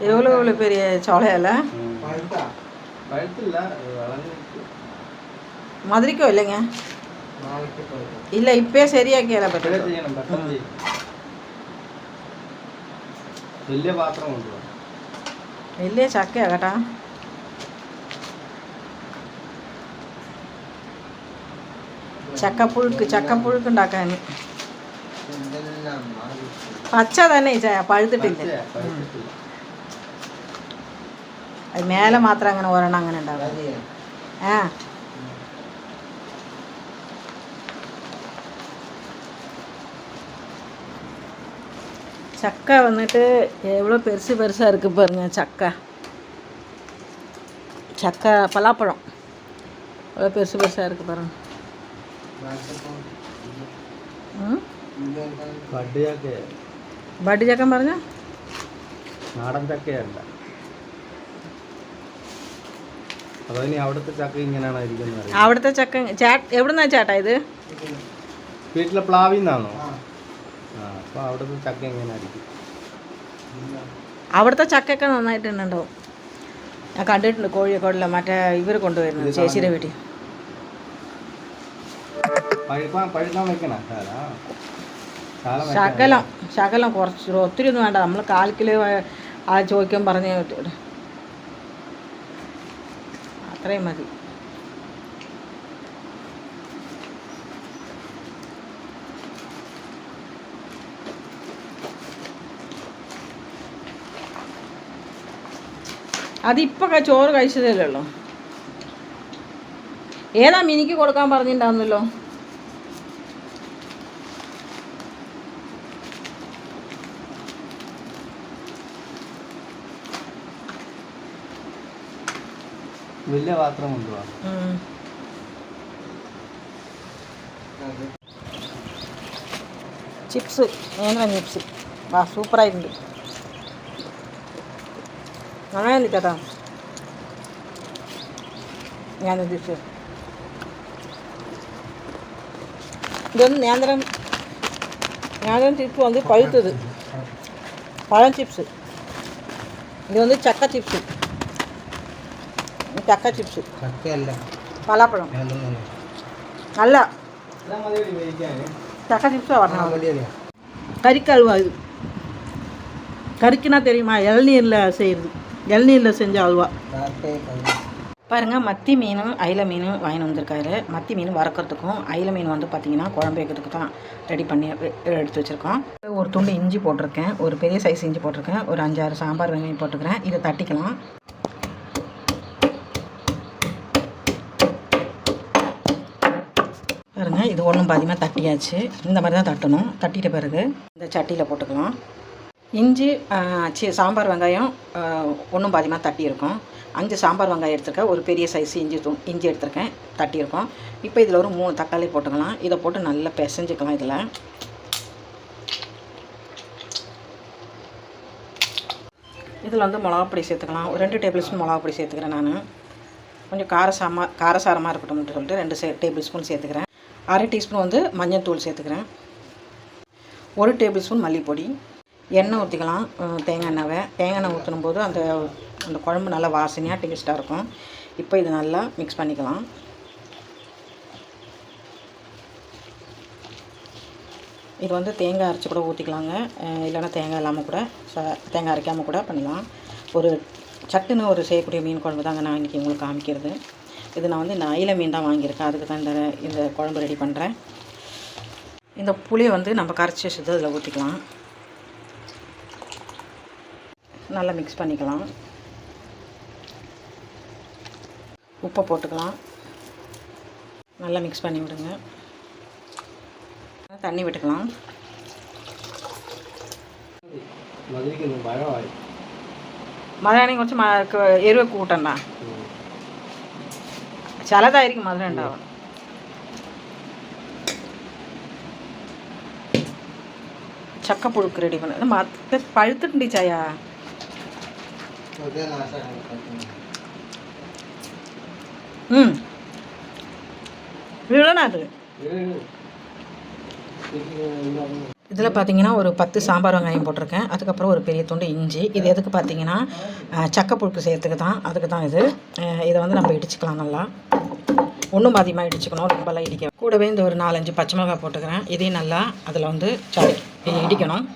எவ்வளோ எவ்வளோ பெரிய சோளையால மதுரைக்கோ இல்லைங்க இல்லை இப்பயே சரியா கேள்வி വലിയ പാത്രം കൊണ്ടുപോകാം വലിയ ചക്കയാ കേട്ടാ ചക്കപ്പുഴുക്ക് ഉണ്ടാക്കാൻ പച്ച തന്നെ പഴുത്തിട്ടില്ല അത് മേലെ മാത്രം അങ്ങനെ ഒരെണ്ണം അങ്ങനെ ഉണ്ടാവും ആ சக்கை வந்துட்டு எவ்வளோ பெருசாக இருக்குது பாருங்க. சக்கை பலாப்பழம் எவ்வளோ பெருசாக இருக்குது பாருங்க. ബഡ് ചക്കൻ പറഞ്ഞ നാടൻ ചക്കയല്ല. അതോ അവിടുത്തെ ചക്ക ഇങ്ങനെയാണോ ഇരിക്കുന്നത്? അവിടുത്തെ ചക്ക എവിടുന്നാ ചേട്ടാ ഇത്? വീട്ടിലെ പ്ലാവിന്നാണോ? അപ്പോൾ അവിടുത്തെ ചക്ക എങ്ങനെയായിരിക്കും? അവിടുത്തെ ചക്കയൊക്കെ നന്നായിട്ടുണ്ടാവും. ഞാൻ കണ്ടിട്ടുണ്ട് കോഴിക്കോടില്ല മറ്റേ ഇവർ കൊണ്ടുവരുന്നത് ചേച്ചിയുടെ വീട്ടിൽ. ശകലം കുറച്ച് ഒത്തിരി ഒന്നും വേണ്ട. നമ്മൾ 1/4 കിലോ ആ ചോദിക്കാൻ പറഞ്ഞേ പറ്റൂടെ, അത്രയും മതി. അതിപ്പോൾ ചോറ് കഴിച്ചതല്ലേ ഉള്ളൂ. ഏതാ മിനിക്ക് കൊടുക്കാൻ പറഞ്ഞിട്ടുണ്ടാവുന്നല്ലോ. വലിയ പാത്രം കൊണ്ടുപോകാം. ചിപ്സ് ചിപ്സ് വാ സൂപ്പറായിട്ടുണ്ട്. അങ്ങനെ ചേട്ടാ ഞാൻ ഉദ്ദേശിച്ചു ഇതൊന്ന് നേന്ത്രം சிப்ஸ் வந்து பழுத்தது பழம் சிப்ஸு. இது வந்து சக்கை சிப்ஸு. ചക്ക ചിപ്സ് പലാപ്പഴം നല്ല ചക്ക ചിப்ஸாக வரணும். கறிக்கல்வா இது. கறிக்குன்னா தெரியுமா? இளநீரில் செஞ்ச அல்வா பாருங்கள். மத்தி மீனும் அயிலை மீனும் வாங்கிட்டு வந்திருக்காரு. மத்தி மீன் வறுக்கிறதுக்கும் அயிலை மீன் வந்து பார்த்திங்கன்னா குழம்பு வைக்கிறதுக்கு தான் ரெடி பண்ணி எடுத்து வச்சுருக்கோம். ஒரு துண்டு இஞ்சி போட்டிருக்கேன், ஒரு பெரிய சைஸ் இஞ்சி போட்டிருக்கேன், ஒரு 5-6 சாம்பார் வெங்காயம் போட்டுக்கிறேன். இதை தட்டிக்கலாம். பாருங்கள், இது ஒன்றும் பாதியமாக தட்டியாச்சு. இந்த மாதிரி தான் தட்டணும். தட்டிட்ட பிறகு இந்த சட்டியில் போட்டுக்கலாம். இஞ்சி சாம்பார் வெங்காயம் ஒன்றும் பாதியமாக தட்டியிருக்கோம். 5 சாம்பார் வெங்காயம் எடுத்துருக்கேன், ஒரு பெரிய சைஸ் இஞ்சி எடுத்துருக்கேன், தட்டியிருக்கோம். இப்போ இதில் ஒரு 3 தக்காளி போட்டுக்கலாம். இதை போட்டு நல்லா பிசைஞ்சிக்கலாம். இதில் வந்து மிளகாப்பொடி சேர்த்துக்கலாம். ஒரு 2 டேபிள் ஸ்பூன் மிளகாப்பொடி சேர்த்துக்கிறேன். நான் கொஞ்சம் காரசாரமாக இருக்கட்டும்னு சொல்லிட்டு 2 டேபிள் ஸ்பூன் சேர்த்துக்கிறேன். 1/2 டீஸ்பூன் வந்து மஞ்சள் தூள் சேர்த்துக்கிறேன். 1 டேபிள் ஸ்பூன் மல்லிப்பொடி. எண்ணெய் ஊற்றிக்கலாம். தேங்காய் எண்ணெய் ஊற்றணும் போது அந்த குழம்பு நல்லா வாசனையாக டேஸ்ட்டாக இருக்கும். இப்போ இது நல்லா மிக்ஸ் பண்ணிக்கலாம். இது வந்து தேங்காய் அரைச்சி கூட ஊற்றிக்கலாங்க, இல்லைன்னா தேங்காய் இல்லாமல் கூட தேங்காய் அரைக்காமல் கூட பண்ணலாம். ஒரு சட்டுன்னு ஒரு செய்யக்கூடிய மீன் குழம்பு தாங்க நான் இன்றைக்கி உங்களுக்கு காமிக்கிறது. இது நான் வந்து அயிலை மீன் தான் வாங்கியிருக்கேன், அதுக்கு தான் இந்த குழம்பு ரெடி பண்ணுறேன். இந்த புளியை வந்து நம்ம கரைச்சி வச்சது அதில் ஊற்றிக்கலாம். நல்லா மிக்ஸ் பண்ணிக்கலாம். உப்பை போட்டுக்கலாம். நல்லா மிக்ஸ் பண்ணி விடுங்க. தண்ணி விட்டுக்கலாம். മധുരമാണെങ്കിൽ കുറച്ച് എരിവൊക്കെ കൂട്ടണ്ട. ചിലതായിരിക്കും മധുരം ഉണ്ടാവുക. ചക്കപ്പുഴുക്ക് റെഡി பண்ண മറ്റേ പഴുത്തിട്ടുണ്ട് ചായ. വീഴണത് இதில் பார்த்தீங்கன்னா ஒரு 10 சாம்பார் வெங்காயம் போட்டிருக்கேன். அதுக்கப்புறம் ஒரு பெரிய துண்டு இஞ்சி. இது எதுக்கு பார்த்தீங்கன்னா சக்கை புழுக்கு செய்யறதுக்கு தான், அதுக்கு தான் இது. இதை வந்து நம்ம இடிச்சுக்கலாம் நல்லா. ஒன்றும் பாதியமாக இடிச்சுக்கணும், ரொம்பலாம் இடிக்க. கூடவே இந்த ஒரு 4-5 பச்சை மிளகாய் போட்டுக்கிறேன். இதையும் நல்லா அதில் வந்து இடிக்கணும்.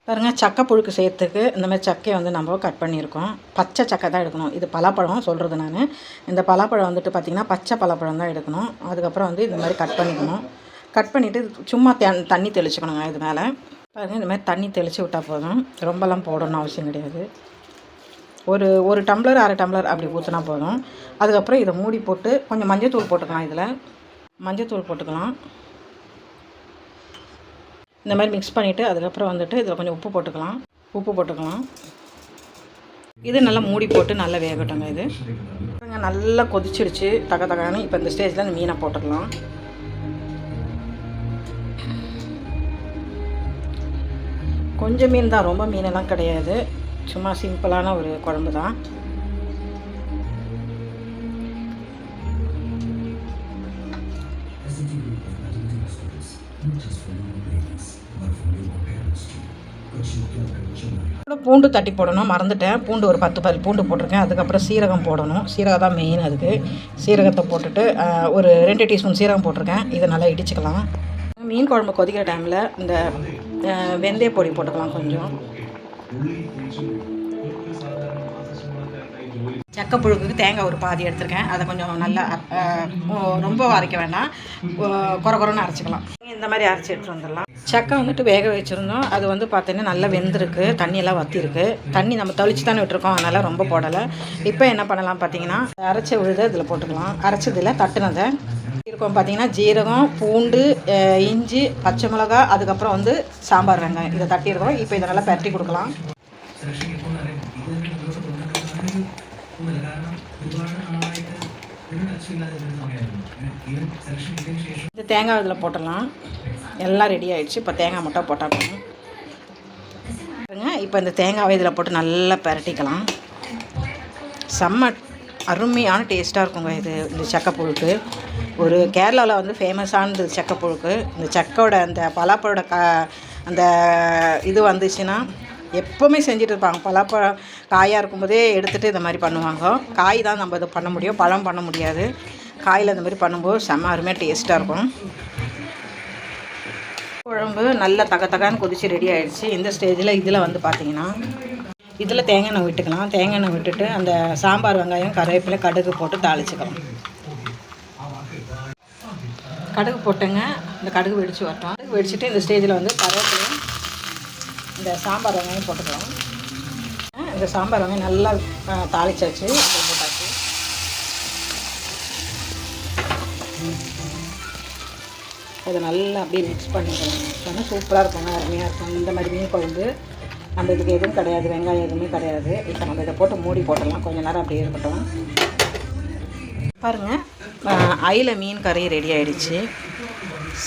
பாருங்கள், சக்கை புழுக்கு செய்யறதுக்கு இந்த மாதிரி சக்கையை வந்து நம்ம கட் பண்ணியிருக்கோம். பச்சை சக்கை தான் எடுக்கணும். இது பலாப்பழம் சொல்கிறது நான். இந்த பலாப்பழம் வந்துட்டு பார்த்திங்கன்னா பச்சை பலாப்பழம் தான் எடுக்கணும். அதுக்கப்புறம் வந்து இந்த மாதிரி கட் பண்ணிக்கணும். கட் பண்ணிவிட்டு சும்மா தண்ணி தெளிச்சுக்கணுங்க. இது மேலே பாருங்கள், இந்த மாதிரி தண்ணி தெளித்து விட்டால் போதும். ரொம்பலாம் போடணும்னு அவசியம் கிடையாது. ஒரு டம்ளர் 1/2 டம்ளர் அப்படி ஊற்றினா போதும். அதுக்கப்புறம் இதை மூடி போட்டு கொஞ்சம் மஞ்சத்தூள் போட்டுக்கலாம். இதில் மஞ்சத்தூள் போட்டுக்கலாம். இந்த மாதிரி மிக்ஸ் பண்ணிவிட்டு அதுக்கப்புறம் வந்துட்டு இதில் கொஞ்சம் உப்பு போட்டுக்கலாம். இது நல்லா மூடி போட்டு நல்லா வேகட்டுங்க. இது நல்லா கொதிச்சிடுச்சு தகன்னு. இப்போ இந்த ஸ்டேஜில் இந்த மீனை போட்டுக்கலாம். கொஞ்சம் மீன் தான், ரொம்ப மீனெல்லாம் கிடையாது. சும்மா சிம்பிளான ஒரு குழம்பு தான். பூண்டு தட்டி போடணும், மறந்துட்டேன். பூண்டு ஒரு 10 பல் பூண்டு போட்டிருக்கேன். அதுக்கப்புறம் சீரகம் போடணும். சீரகம் தான் மெயின். அதுக்கு சீரகத்தை போட்டுட்டு ஒரு 2 டீஸ்பூன் சீரகம் போட்டிருக்கேன். இதை நல்லா இடிச்சுக்கலாம். மீன் குழம்பு கொதிக்கிற டைமில் இந்த வெந்தய பொடி போட்டுக்கலாம் கொஞ்சம். சக்கை புழுக்குக்கு தேங்காய் ஒரு பாதி எடுத்துருக்கேன். அதை கொஞ்சம் நல்லா ரொம்ப அரைக்க வேண்டாம், குறைன்னு அரைச்சிக்கலாம். இந்த மாதிரி அரைச்சி எடுத்துகிட்டு வந்துடலாம். சக்கை வந்துட்டு வேக வச்சுருந்தோம். அது வந்து பார்த்தீங்கன்னா நல்லா வெந்திருக்கு, தண்ணியெல்லாம் வற்றிருக்கு. தண்ணி நம்ம தெளிச்சு தானே விட்டுருக்கோம், அதனால் ரொம்ப போடலை. இப்போ என்ன பண்ணலாம் பார்த்தீங்கன்னா, அரைச்ச விழுதை இதில் போட்டுக்கலாம். அரைச்சதில் தட்டுனதை இருக்கும் பார்த்தீங்கன்னா ஜீரகம், பூண்டு, இஞ்சி, பச்சை மிளகா, அதுக்கப்புறம் வந்து சாம்பார் வெங்காயம் இதை தட்டியிருக்கோம். இப்போ இதை நல்லா பரட்டி கொடுக்கலாம். இந்த தேங்காய் இதில் போட்டுடலாம். எல்லாம் ரெடி ஆகிடுச்சு. இப்போ தேங்காய் மட்டும் போட்டாங்க. இப்போ இந்த தேங்காவை இதில் போட்டு நல்லா பரட்டிக்கலாம். செம்ம அருமையான டேஸ்ட்டாக இருக்குங்க இது. இந்த சக்கை புழுக்கு ஒரு கேரளாவில் வந்து ஃபேமஸானது சக்கை புழுக்கு. இந்த சக்கையோட அந்த பலாப்பழோட அந்த இது வந்துச்சுன்னா எப்போவுமே செஞ்சுட்டு இருப்பாங்க. பலாப்பழம் காயாக இருக்கும்போதே எடுத்துகிட்டு இந்த மாதிரி பண்ணுவாங்க. காய் தான் நம்ம இதை பண்ண முடியும், பழம் பண்ண முடியாது. காயில் இந்த மாதிரி பண்ணும்போது செம்ம அருமையாக டேஸ்ட்டாக இருக்கும். குழம்பு நல்லா தகன்னு கொதிச்சு ரெடி ஆகிடுச்சு. இந்த ஸ்டேஜில் இதில் வந்து பார்த்திங்கன்னா இதில் தேங்காய் எண்ணெய் விட்டுக்கலாம். தேங்காய் எண்ணெய் விட்டுட்டு அந்த சாம்பார் வெங்காயம், கருவேப்பிலை, கடுகு போட்டு தாளிச்சுக்கலாம். கடுகு போட்டுங்க. இந்த கடுகு வெடிச்சு வரட்டும். கடுகு வெடிச்சிட்டு இந்த ஸ்டேஜில் வந்து கருவேப்பிலையும் இந்த சாம்பார் வெங்காயம் போட்டுக்கலாம். இந்த சாம்பார் வெங்காயம் நல்லா தாளிச்சாச்சு, போட்டாச்சு. அதை நல்லா அப்படியே மிக்ஸ் பண்ணிக்கலாம். சூப்பராக இருக்குங்க, அருமையாக இருக்கும். இந்த மாதிரி மீன் குழம்பு நம்ம இதுக்கு எதுவும் கிடையாது, வெங்காயம் எதுவுமே கிடையாது. இப்போ நம்ம இதை போட்டு மூடி போட்டுடலாம். கொஞ்சம் நேரம் அப்படியே இருக்கட்டும். பாருங்கள், அயிலை மீன் கறி ரெடி ஆகிடுச்சு.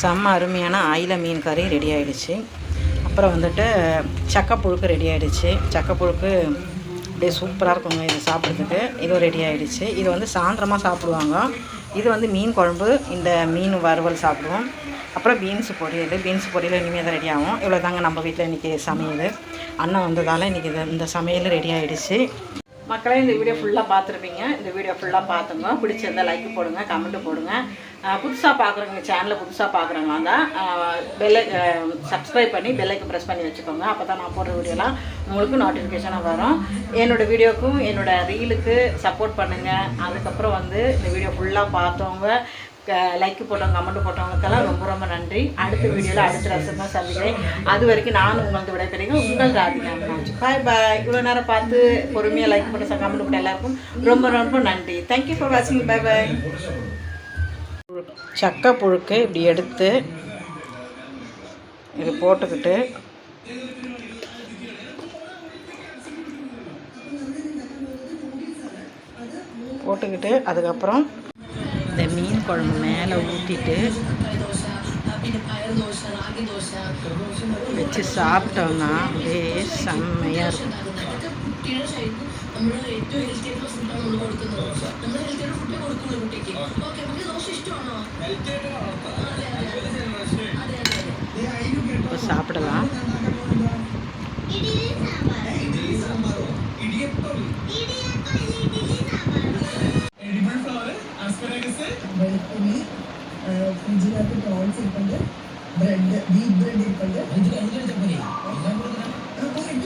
செம்ம அருமையான அயிலை மீன் கறி ரெடி ஆகிடுச்சு. அப்புறம் வந்துட்டு சக்கை புழுக்கு ரெடி ஆகிடுச்சு. சக்கை புழுக்கு அப்படியே சூப்பராக இருக்குங்க இது சாப்பிட்றதுக்கு. இதுவும் ரெடி ஆகிடுச்சு. இது வந்து சாயந்தரமாக சாப்பிடுவாங்க. இது வந்து மீன் குழம்பு, இந்த மீன் வறுவல் சாப்பிடுவோம். அப்புறம் பீன்ஸ் பொரியல் இனிமேல் தான் ரெடி ஆகும். இவ்வளோ தாங்க நம்ம வீட்டில் இன்றைக்கி சமையல். அண்ணன் வந்ததால் இன்றைக்கி இந்த சமையல் ரெடி ஆகிடுச்சு. மக்களே, இந்த வீடியோ ஃபுல்லாக பார்த்துருப்பீங்க. இந்த வீடியோ ஃபுல்லாக பார்த்துங்க. பிடிச்சிருந்தால் லைக் போடுங்க, கமெண்ட் போடுங்க. புதுசாக பார்க்குறவங்க, சேனலில் புதுசாக பார்க்குறவங்க தான் சப்ஸ்கிரைப் பண்ணி பெல்லைக்கு ப்ரெஸ் பண்ணி வச்சுக்கோங்க. அப்போ தான் நான் போடுற வீடியோலாம் உங்களுக்கு நோட்டிஃபிகேஷனாக வரும். என்னோடய வீடியோக்கும் என்னோடய ரீலுக்கு சப்போர்ட் பண்ணுங்கள். அதுக்கப்புறம் வந்து இந்த வீடியோ ஃபுல்லாக பார்த்தவங்க, லைக் போட்டவங்க, கமெண்ட் போட்டவங்களுக்கெல்லாம் ரொம்ப ரொம்ப நன்றி. அடுத்த வீடியோவில் அடுத்த ரசமாக சந்திக்கிறேன். அது வரைக்கும் நானும் உங்களுக்கு விடைபெறுங்க. உங்கள் ராதிகா. பாய் பாய். இவ்வளோ நேரம் பார்த்து பொறுமையாக லைக் பண்ண கமெண்ட் போட்ட எல்லாருக்கும் ரொம்ப ரொம்ப நன்றி. தேங்க்யூ ஃபார் வாட்சிங். பாய் பாய். சக்கை புழுக்கு இப்படி எடுத்து இது போட்டுக்கிட்டு போட்டுக்கிட்டு அதுக்கப்புறம் இந்த மீன் குழம்பு மேலே ஊற்றிட்டு வச்சு சாப்பிட்டோம்னா அப்படியே செம்மையாக இருக்கும். இப்போ சாப்பிடலாம்.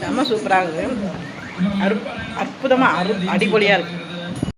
செம்ம சூப்பராக இருக்குது. அற்புதமாக அடிப்பொலியாக இருக்குது.